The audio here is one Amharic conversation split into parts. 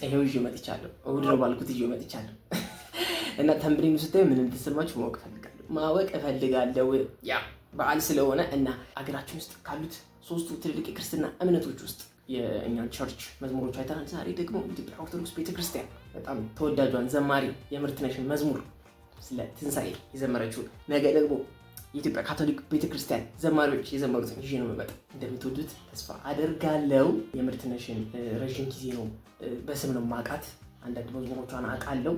ይሄው ይዤ መጥቻለሁ። እሑድ ነው ባልኩት ይዤ መጥቻለሁ። እና ተምብሬኑ ስታዩ ምን እንደተሰማችሁ ማወቅ እፈልጋለሁ። ያ በዓል ስለሆነ እና አገራችን ውስጥ ካሉት 3ቱ ትልልቅ የክርስትና እምነቶች ውስጥ የእኛን ቸርች መዝሙሮች አይተናል። ዛሬ ደግሞ ኢትዮጵያ ኦርቶዶክስ ቤተክርስቲያን በጣም ተወዳጇን ዘማሪ የምርትነሽን መዝሙር ስለ ትንሣኤ የዘመረችው፣ ነገ ደግሞ የኢትዮጵያ ካቶሊክ ቤተክርስቲያን ዘማሪዎች የዘመሩትን ይዤ ነው የምመጣው። እንደምትወዱት ተስፋ አደርጋለሁ። የምርትነሽን ረዥም ጊዜ ነው በስም ነው የማውቃት። አንዳንድ መዝሙሮቿን አውቃለሁ።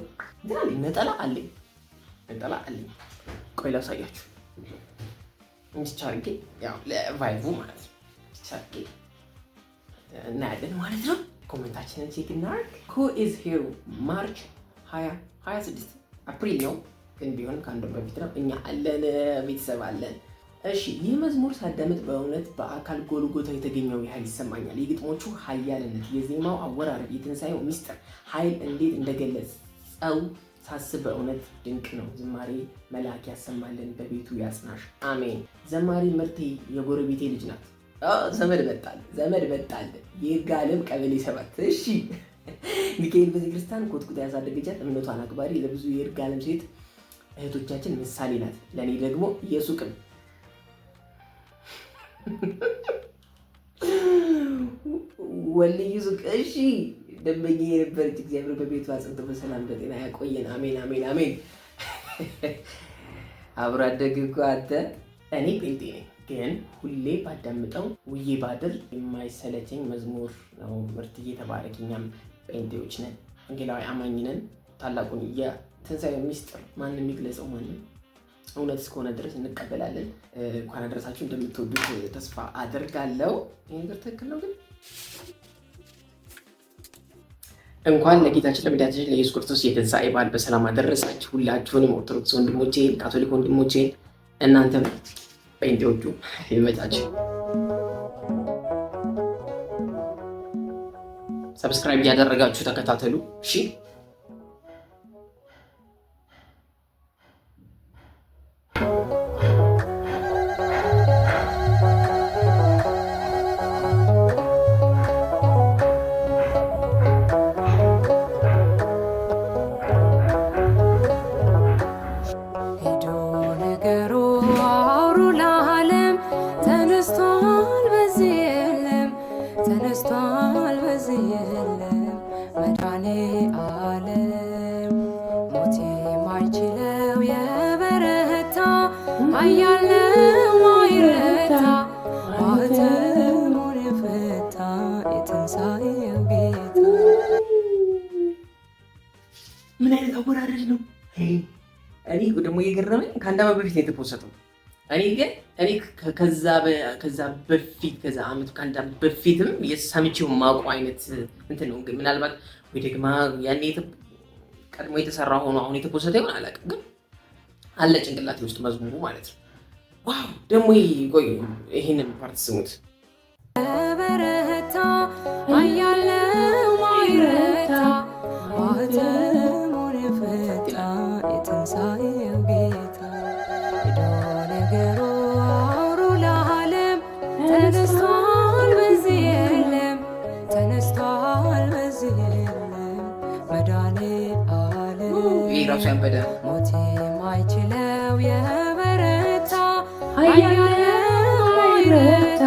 ነጠላ አለኝ። ቆይ ላሳያችሁ። እንዲህ አድርጌ ያው ለቫይቡ ማለት ነው ቻርጌ እናያለን ማለት ነው። ኮሜንታችንን ቼክ እናድርግ። who is here ማርች 26 አፕሪል ነው ግን ቢሆን ከአንድ ወር በፊት ነው። እኛ አለን፣ ቤተሰብ አለን። እሺ ይህ መዝሙር ሳዳምጥ በእውነት በአካል ጎልጎታ የተገኘው ያህል ይሰማኛል። የግጥሞቹ ኃያልነት፣ የዜማው አወራረድ፣ የትንሣኤው ሚስጥር ኃይል እንዴት እንደገለጸው ሳስብ በእውነት ድንቅ ነው። ዝማሬ መልአክ ያሰማልን፣ በቤቱ ያጽናሽ፣ አሜን። ዘማሪ ምርቴ የጎረቤቴ ልጅ ናት። ዘመድ መጣል ይርጋለም ቀበሌ 7። እሺ ሚካኤል ቤተክርስቲያን ኮትኩታ ያሳደገቻት እምነቷን አክባሪ ለብዙ የይርጋለም ሴት እህቶቻችን ምሳሌ ናት። ለእኔ ደግሞ የሱቅም ወልይ ሱቅ እሺ ደንበኛ የነበረች እግዚአብሔር በቤቱ አጽንቶ በሰላም በጤና ያቆየን። አሜን አሜን አሜን። አብሮ አደግ እኮ አንተ። እኔ ጴንጤ ነኝ ግን ሁሌ ባዳምጠው ውዬ ባድር የማይሰለቸኝ መዝሙር ነው። ምርትዬ ተባረክ። እኛም ጴንጤዎች ነን፣ ወንጌላዊ አማኝ ነን። ታላቁን የትንሣኤ ሚስጥር ማንም የሚግለጸው ማንም እውነት እስከሆነ ድረስ እንቀበላለን። እንኳን አደረሳችሁ። እንደምትወዱት ተስፋ አደርጋለሁ። ይህ ነገር ትክክል ነው ግን እንኳን ለጌታችን ለመድኃኒታችን ለኢየሱስ ክርስቶስ የትንሣኤ በዓል በሰላም አደረሳችሁ። ሁላችሁንም ኦርቶዶክስ ወንድሞቼን፣ ካቶሊክ ወንድሞቼን፣ እናንተም ጴንጤዎቹ ይመጣችሁ። ሰብስክራይብ እያደረጋችሁ ተከታተሉ። እሺ ተነስቷል በዚህ የለም መድኃኔዓለም ሞት የማይችለው የበረታ ኃያል ነው ማይረታ ማኅተሙን የፈታ የትንሣኤው ጌታ። ምን አይነት አወራረድ ነው? እኔ ደግሞ እየገረመኝ ከአንድ ዓመት በፊት ነው የተፖሰተው። እኔ ከዛ በፊት ከዛ ዓመት ከአንድ ዓመት በፊትም የሰምቼው ማውቀው አይነት እንትን ነው። ግን ምናልባት ወይ ደግሞ ያኔ ቀድሞ የተሰራ ሆኖ አሁን የተፖሰተ ይሆን አላውቅም። ግን አለ ጭንቅላቴ ውስጥ መዝሙሩ ማለት ነው። ዋው ደግሞ ቆይ ይሄንን ፓርት ስሙት። በረታ ኃያል ነው ማይረታ ማኅተሙን የፈታ የትንሣኤው ጌታ። ነገሩ አውሩ ለዓለም ተነስቷል በዚህ የለም ተነስቷል በዚህ የለም መድኃኔዓለም ሞት የማይችለው የበረታ ኃያል ነው ማይረታ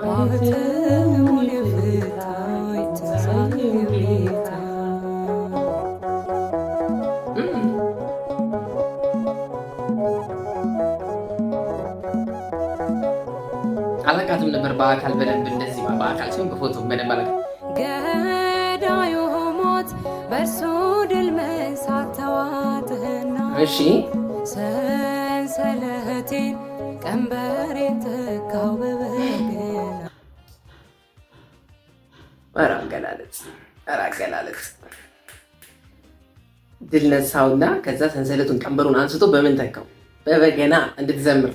ማኅተሙን የፈታ የትንሣኤው ጌታ። አላውቃትም ነበር በአካል በደንብ እንደዚህ በአካል ሲሆን በፎቶ በደንብ አላውቃትም። ገዳዩ ሞት በእርሱ ድል መንሳት ተዋጥህና እሺ ሰንሰለቴን ቀንበሬን ተካው በበገና። ኧረ አገላለጽ ድል ነሳውና ከዛ ሰንሰለቱን ቀንበሩን አንስቶ በምን ተካው? በበገና እንድትዘምር።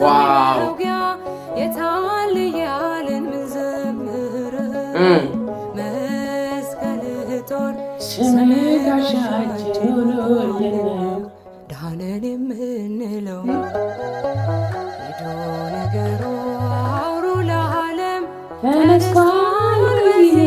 ዋው የታል እያልን ምንዘምር መስቀልህ ጦር ስምጋሻችን ሆኖልን ዳነን የምንለው ሄዶ ነገሩ አውሩ ለዓለም ተነስቷል በዚህ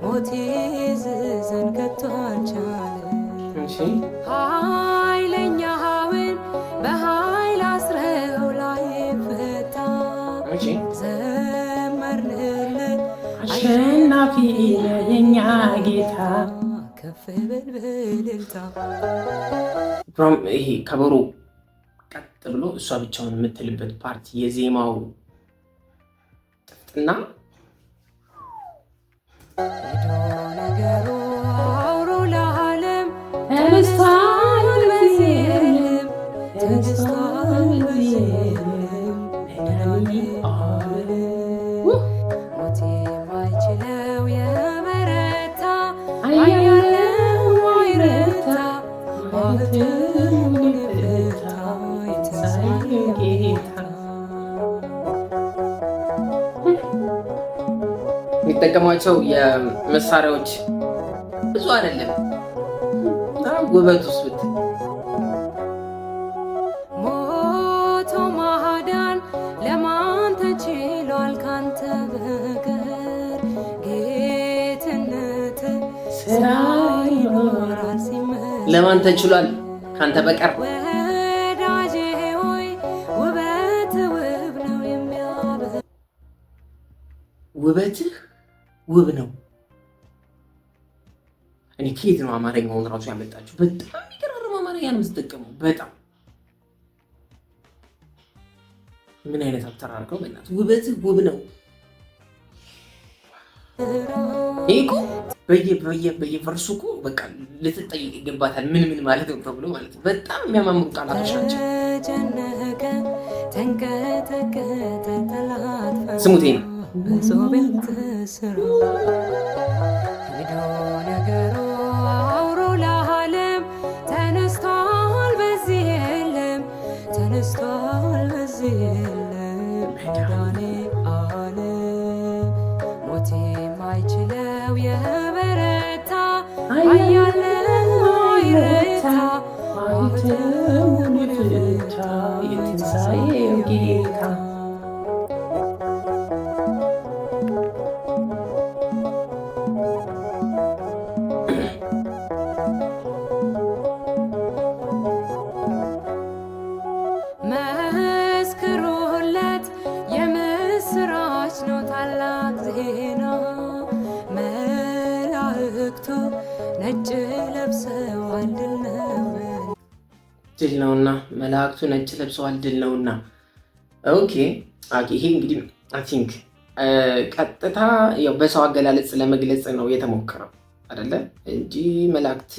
ሞቴ ዝዘን ከቶ አልቻለም። ኃይለኛውን በኃይል አስረው ላይ ፈታ ዘመርንለት አሸናፊ የኛ ጌታ ከፍ በል በእልልታ። ይሄ ከበሮ ቀጥ ብሎ እሷ ብቻውን የምትልበት ፓርት የዜማው ጥፍጥና ሄዶ ነገሩ አውሮ ለዓለም ተነስቷል በዚህ ዓለም ተነስቷል በዚህ ዓለም መድኃኒተ ዓለም ሞት የማይችለው የበረታ አያለው አይረታ ማኅተሙን የፈታ የትንሣኤው ጌታ። የሚጠቀሟቸው የመሳሪያዎች ብዙ አይደለም። ውበት ውስጥ ብትል ሞቶ ማዳን ለማን ተችሏል ካንተ በቀር? ጌትነት ስራ ይኖራል ሲመስ ለማን ተችሏል ካንተ በቀር? ወዳጄ ሆይ ውበት ውብ ነው የሚያበ ውበትህ ውብ ነው። እኔ ከየት ነው አማርኛውን ራሱ ያመጣችሁ? በጣም የሚገራርም አማርኛ ነው የምትጠቀሙ። በጣም ምን አይነት አተራርከው በእናትህ። ውበትህ ውብ ነው። ይሄ እኮ በየቨርሱ እኮ በቃ ልትጠይቅ ይገባታል። ምን ማለት ነው ተብሎ ማለት ነው። በጣም የሚያማምሩ ቃላቶች ናቸው። ተጨነቀ ተንቀጠቀጠ ጠላት ስሙት ነው በጾም ተስሮ ሄዶ ነገሩ አውሮ ለዓለም ተነስቷል በዚህ የለም ተነስቷል በዚህ የለም መድኃኒተ ዓለም ሞት የማይችለው የበረታ አያለው አይረታ ማኅተሙን የፈታ የትንሣኤው ጌታ። መስክሩለት የምስራች ነው ታላቅ ዜና መላእክቱ ነጭ ለብሰዋል ድል ነው ድል ነውና መላእክቱ ነጭ ለብሰዋል ድል ነውና። ኦኬ ይሄ እንግዲህ አይ ቲንክ ቀጥታ ያው በሰው አገላለጽ ለመግለጽ ነው የተሞከረው አይደለ እንጂ መላእክት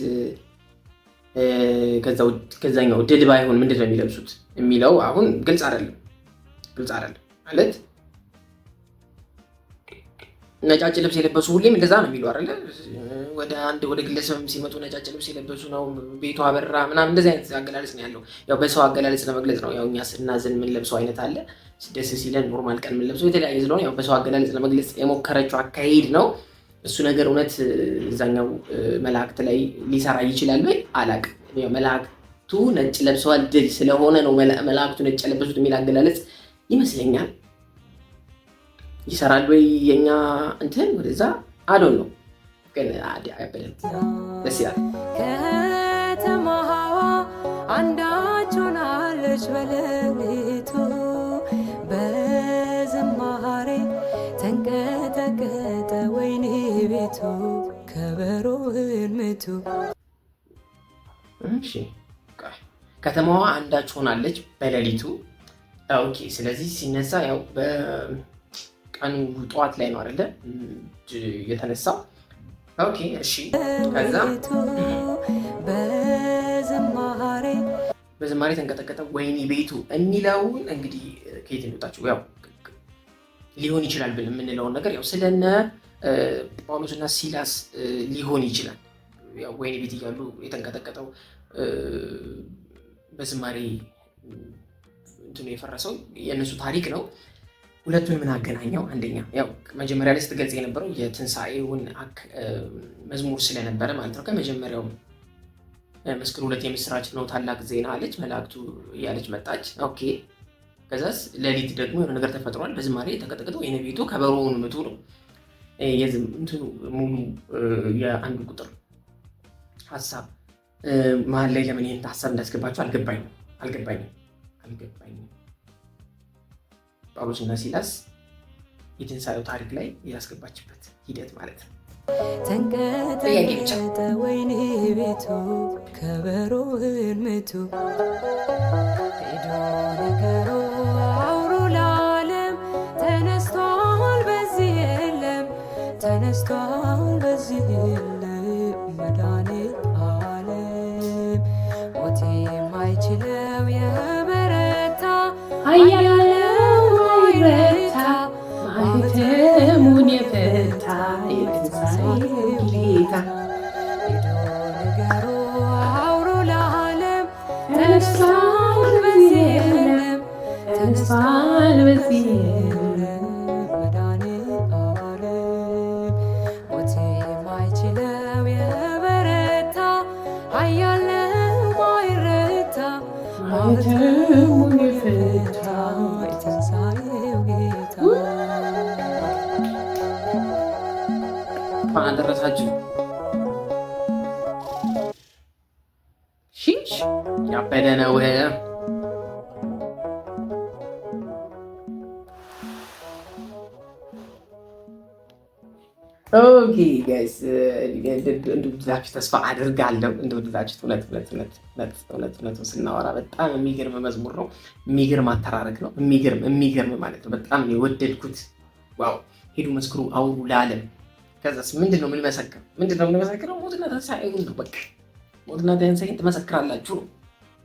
ከዛኛው ድል ባይሆን ምንድን ነው የሚለብሱት የሚለው አሁን ግልጽ አይደለም ማለት ነጫጭ ልብስ የለበሱ ሁሌም እንደዛ ነው የሚሉ አይደለ? ወደ ግለሰብ ሲመጡ ነጫጭ ልብስ የለበሱ ነው ቤቱ አበራ ምናምን እንደዚህ አይነት አገላለጽ ነው ያለው። ያው በሰው አገላለጽ ለመግለጽ ነው። ያው እኛ ስናዝን ምን ለብሰው አይነት አለ፣ ደስ ሲለን ኖርማል ቀን ምን ለብሰው የተለያየ ስለሆነ ያው በሰው አገላለጽ ለመግለጽ የሞከረችው አካሄድ ነው። እሱ ነገር እውነት እዛኛው መላእክት ላይ ሊሰራ ይችላል ወይ አላውቅም። ያው መላእክቱ ነጭ ለብሰዋል ድል ስለሆነ ነው መላእክቱ ነጭ ለበሱት የሚል አገላለጽ ይመስለኛል። ይሰራል ወይ የኛ እንትን ወደዛ አዶን ነው ግን አያበለም። ደስ ይላል። ከተማዋ አንዳች ሆናለች በሌሊቱ በዝማሬ ተንቀጠቀጠ ወይኔ ቤቱ ከበሮውን ምቱ። እሺ ከተማዋ አንዳች ሆናለች በሌሊቱ። ኦኬ ስለዚህ ሲነሳ ያው በቀኑ ጠዋት ላይ ነው አይደለ የተነሳው። ኦኬ እሺ ከዛ በዝማሬ ተንቀጠቀጠ ወይኒ ቤቱ የሚለውን እንግዲህ ከየት እንደወጣችሁ ያው ሊሆን ይችላል ብለን የምንለውን ነገር ያው ስለነ ጳውሎስና ሲላስ ሊሆን ይችላል። ያው ወይኒ ቤት እያሉ የተንቀጠቀጠው በዝማሬ እንትኑ የፈረሰው የእነሱ ታሪክ ነው። ሁለቱን ምን አገናኘው? አንደኛ ያው መጀመሪያ ላይ ስትገልጽ የነበረው የትንሣኤውን መዝሙር ስለነበረ ማለት ነው። ከመጀመሪያው መስክሩ ሁለት የምስራች ነው ታላቅ ዜና አለች፣ መላእክቱ እያለች መጣች። ኦኬ ከዛስ ሌሊት ደግሞ የሆነ ነገር ተፈጥሯል። በዝማሬ ተንቀጠቀጠ ወይኒ ቤቱ ከበሮውን ምቱ ነው። ሙሉ የአንዱ ቁጥር ሀሳብ መሀል ላይ ለምን ይህን ሀሳብ እንዳስገባችሁ አልገባኝም። ጳውሎስና ሲላስ የትንሣኤው ታሪክ ላይ ያስገባችበት ሂደት ማለት ነው። ተንቀጠቀጠ ወይኔ ቤቱ ከበሮህን ምቱ ሄዶ ነገሩ አውሩ ለዓለም ተነስቷል በዚህ የለም መድኃኒት ዓለም ሞት የማይችለው የበረታ ኃያለው አይረታ ማኅተሙን የፈታ የትንሣኤው ጌታ ሄዶ ነገሩ አውሩ ለዓለም ተነስቷል በዚህ የለም መድኃኒት ዓለም ሞት የማይችለው የበረታ ኃያለው አይረታ ማኅተሙን የፈታ የትንሣኤው ጌታ እንኳን አደረሳችሁ። ያበደ ነው። ኦኬ ጋይስ እንደወደዳችሁ ተስፋ አድርጋለሁ። እንደወደዳችሁት እውነት ስናወራ በጣም የሚገርም መዝሙር ነው። የሚገርም አተራረክ ነው። የሚገርም ማለት ነው። በጣም የወደድኩት ዋው። ሄዱ መስክሩ አውሩ ለዓለም። ከዛስ ምንድን ነው የምንመሰክረው? ሞትና ትንሣኤውን ነው። በቃ ሞትና ትንሣኤን ትመሰክራላችሁ ነው፣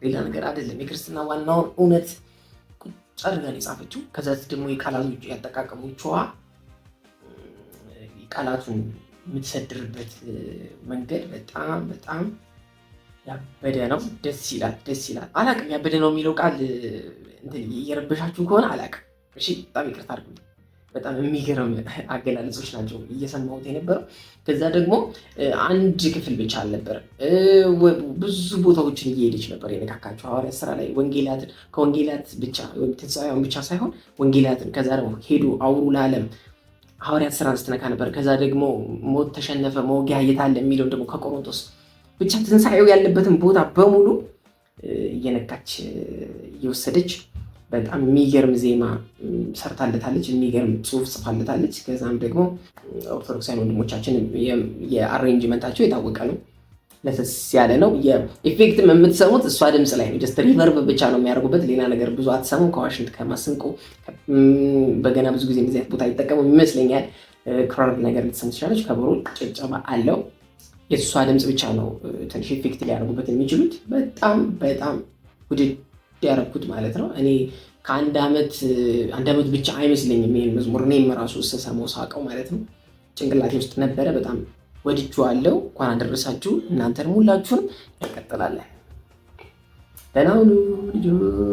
ሌላ ነገር አይደለም። የክርስትና ዋናውን እውነት ቁጭ አድርጋን የጻፈችው። ከዛ ደግሞ የቃላቶች ያጠቃቀሞችዋ ቃላቱን የምትሰድርበት መንገድ በጣም ያበደ ነው። ደስ ይላል። አላቅም ያበደ ነው የሚለው ቃል እየረበሻችሁ ከሆነ አላቅም። እሺ በጣም ይቅርታ አድርጉልኝ። በጣም የሚገርም አገላለጾች ናቸው እየሰማሁት የነበረው። ከዛ ደግሞ አንድ ክፍል ብቻ አልነበረም፣ ብዙ ቦታዎችን እየሄደች ነበር የነካካቸው ሐዋርያት ስራ ላይ ከወንጌላት ብቻ ትንሣኤውን ብቻ ሳይሆን ወንጌላትን፣ ከዛ ደግሞ ሄዱ አውሩ ለዓለም ሐዋርያት ስራ ስትነካ ነበር። ከዛ ደግሞ ሞት ተሸነፈ መውጊያ የታለ የሚለውን ደግሞ ከቆሮንቶስ ብቻ ትንሣኤው ያለበትን ቦታ በሙሉ እየነካች እየወሰደች በጣም የሚገርም ዜማ ሰርታለታለች። የሚገርም ጽሑፍ ጽፋለታለች። ከዛም ደግሞ ኦርቶዶክሳውያን ወንድሞቻችን የአሬንጅመንታቸው የታወቀ ነው፣ ለሰስ ያለ ነው። የኢፌክትም የምትሰሙት እሷ ድምፅ ላይ ነው። ጀስት ሪቨርብ ብቻ ነው የሚያደርጉበት፣ ሌላ ነገር ብዙ አትሰሙም። ከዋሽንት ከማስንቆ በገና ብዙ ጊዜ እንደዚህ አይነት ቦታ ይጠቀሙ ይመስለኛል። ክራር ነገር ልትሰሙ ትችላለች። ከበሮ ጭብጨባ አለው። የእሷ ድምፅ ብቻ ነው ትንሽ ኢፌክት ሊያደርጉበት የሚችሉት። በጣም ውድድ ያደረኩት ማለት ነው። እኔ ከአንድ ዓመት ብቻ አይመስለኝም ይሄን መዝሙር እኔም ራሱ ስሰማው ሳቀው ማለት ነው። ጭንቅላቴ ውስጥ ነበረ። በጣም ወድጄዋለሁ። እንኳን አደረሳችሁ። እናንተንም ሁላችሁንም እንቀጥላለን። ደህና ሁኑ ልጆች።